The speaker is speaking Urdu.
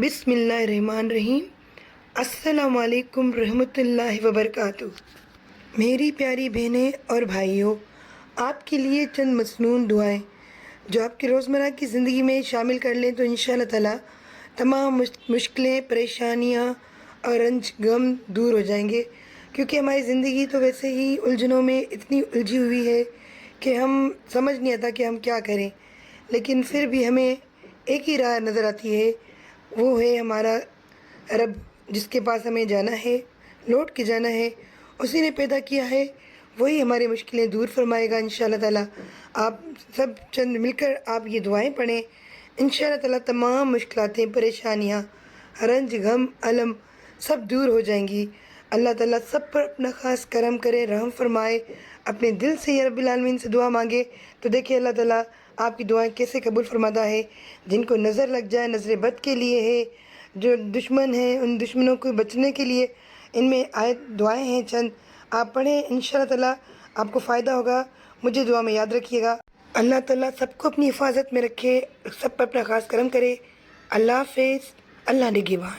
بسم اللہ الرحمن الرحیم۔ السلام علیکم رحمۃ اللہ وبرکاتہ۔ میری پیاری بہنیں اور بھائیوں، آپ کے لیے چند مصنون دعائیں جو آپ کی روزمرہ کی زندگی میں شامل کر لیں تو انشاءاللہ تعالیٰ تمام مشکلیں، پریشانیاں اور رنج غم دور ہو جائیں گے، کیونکہ ہماری زندگی تو ویسے ہی الجھنوں میں اتنی الجھی ہوئی ہے کہ ہم سمجھ نہیں آتا کہ ہم کیا کریں، لیکن پھر بھی ہمیں ایک ہی راہ نظر آتی ہے، وہ ہے ہمارا رب، جس کے پاس ہمیں جانا ہے، لوٹ کے جانا ہے۔ اسی نے پیدا کیا ہے، وہی ہماری مشکلیں دور فرمائے گا انشاءاللہ تعالیٰ۔ آپ سب چند مل کر آپ یہ دعائیں پڑھیں، انشاءاللہ تعالیٰ تمام مشکلاتیں، پریشانیاں، رنج غم علم سب دور ہو جائیں گی۔ اللہ تعالیٰ سب پر اپنا خاص کرم کرے، رحم فرمائے۔ اپنے دل سے یا رب العالمین سے دعا مانگے تو دیکھیں اللہ تعالیٰ آپ کی دعائیں کیسے قبول فرماتا ہے۔ جن کو نظر لگ جائے، نظر بد کے لیے ہے، جو دشمن ہیں ان دشمنوں کو بچنے کے لیے ان میں آیت دعائیں ہیں، چند آپ پڑھیں، انشاءاللہ تعالیٰ آپ کو فائدہ ہوگا۔ مجھے دعا میں یاد رکھیے گا۔ اللہ تعالیٰ سب کو اپنی حفاظت میں رکھے، سب پر اپنا خاص کرم کرے۔ اللہ حافظ، اللہ نگہبان۔